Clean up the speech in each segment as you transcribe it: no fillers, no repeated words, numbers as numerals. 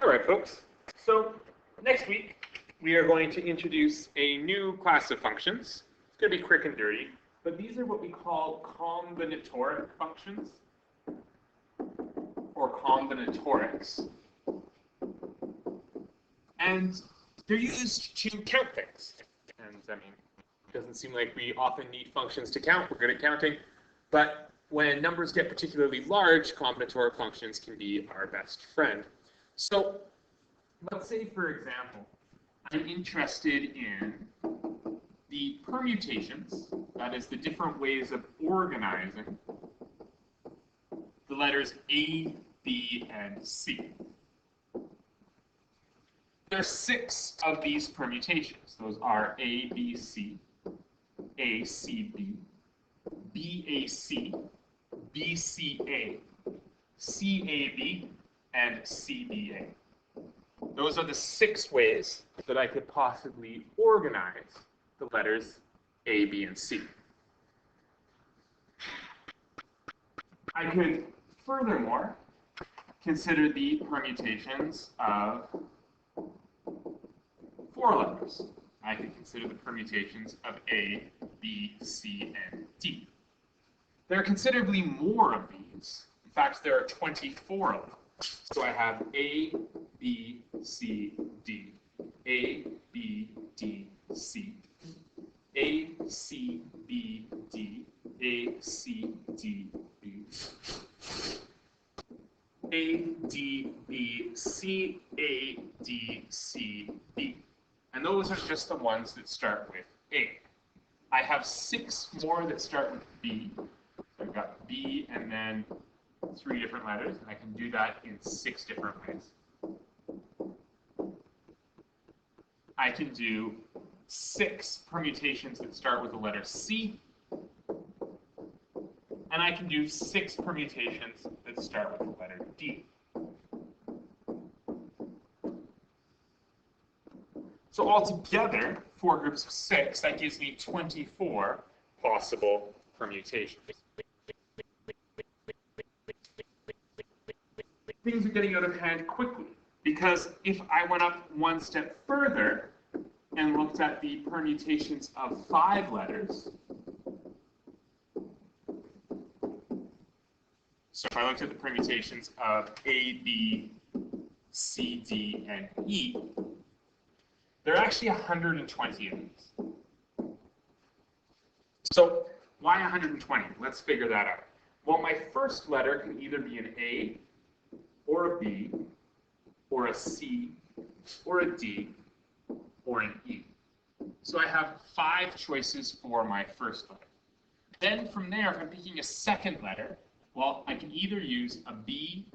All right, folks. So next week, we are going to introduce a new class of functions. It's going to be quick and dirty, but these are what we call combinatoric functions, or combinatorics. And they're used to count things. And I mean, it doesn't seem like we often need functions to count. We're good at counting. But when numbers get particularly large, combinatoric functions can be our best friend. So let's say, for example, I'm interested in the permutations, that is the different ways of organizing the letters A, B, and C. There are 6 of these permutations. Those are A, B, C, A, C, B, B, A, C, B, C, A, C, A, B, and C, B, A. Those are the 6 ways that I could possibly organize the letters A, B, and C. I could furthermore consider the permutations of 4 letters. I could consider the permutations of A, B, C, and D. There are considerably more of these. In fact, there are 24 of them. So I have A, B, C, D, A, B, D, C, A, C, B, D, A, C, D, B, A, D, B, C, A, D, C, B. And those are just the ones that start with A. I have 6 more that start with B. So I've got B and then 3 different letters, and I can do that in 6 different ways. I can do 6 permutations that start with the letter C, and I can do 6 permutations that start with the letter D. So altogether, 4 groups of 6, that gives me 24 possible permutations. Things are getting out of hand quickly, because if I went up one step further and looked at the permutations of 5 letters, so if I looked at the permutations of A, B, C, D, and E, there are actually 120 of these. So why 120? Let's figure that out. Well, my first letter can either be an A, or a B, or a C, or a D, or an E. So I have 5 choices for my first letter. Then from there, if I'm picking a second letter, well, I can either use a B,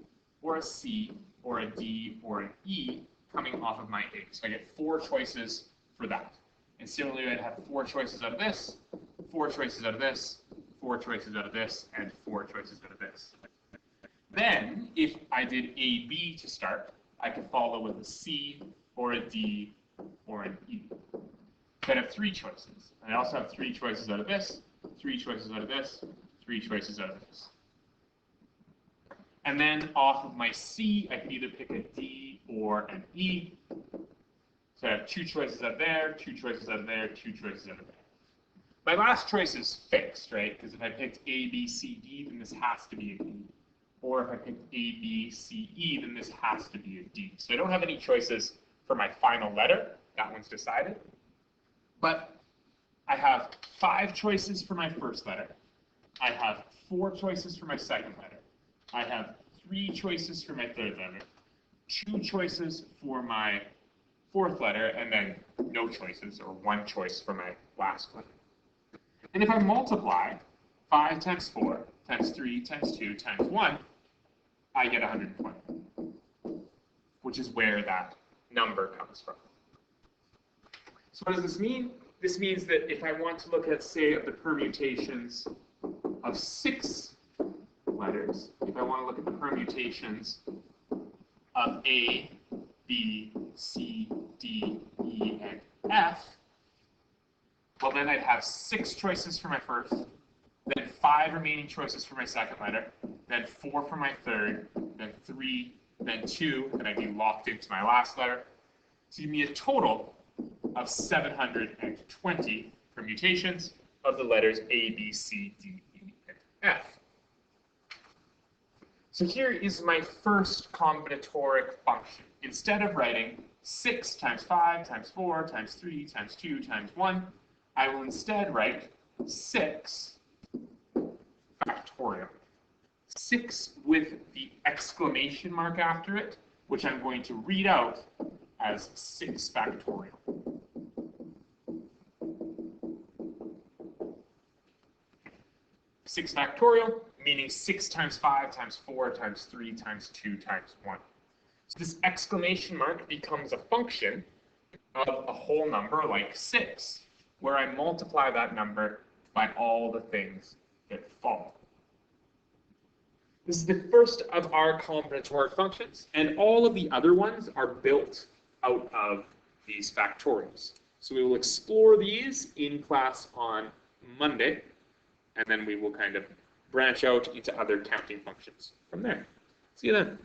or a C, or a D, or an E coming off of my A. So I get 4 choices for that. And similarly, I'd have 4 choices out of this, 4 choices out of this, 4 choices out of this, and 4 choices out of this. Then, if I did A, B to start, I could follow with a C, or a D, or an E. So I have 3 choices. And I also have 3 choices out of this, 3 choices out of this, 3 choices out of this. And then off of my C, I can either pick a D or an E. So I have 2 choices out there, 2 choices out of there, 2 choices out of there. My last choice is fixed, right? Because if I picked A, B, C, D, then this has to be a D. Or if I picked A, B, C, E, then this has to be a D. So I don't have any choices for my final letter. That one's decided. But I have 5 choices for my first letter. I have 4 choices for my second letter. I have 3 choices for my third letter, 2 choices for my fourth letter, and then no choices, or 1 choice for my last letter. And if I multiply 5 times 4 times 3 times 2 times 1, I get 120, which is where that number comes from. So what does this mean? This means that if I want to look at, say, the permutations of 6 letters, if I want to look at the permutations of A, B, C, D, E, and F, well, then I'd have 6 choices for my first, then 5 remaining choices for my second letter, then 4 for my third, then 3 then 2, and I'd be locked into my last letter. So give me a total of 720 permutations of the letters A, B, C, D, E, and F. So here is my first combinatoric function. Instead of writing 6 times 5 times 4 times 3 times 2 times 1, I will instead write 6 factorial. 6 with the exclamation mark after it, which I'm going to read out as 6 factorial. Six factorial, meaning 6 times 5 times 4 times 3 times 2 times 1. So this exclamation mark becomes a function of a whole number like 6, where I multiply that number by all the things that follow. This is the first of our combinatoric functions, and all of the other ones are built out of these factorials. So we will explore these in class on Monday, and then we will kind of branch out into other counting functions from there. See you then.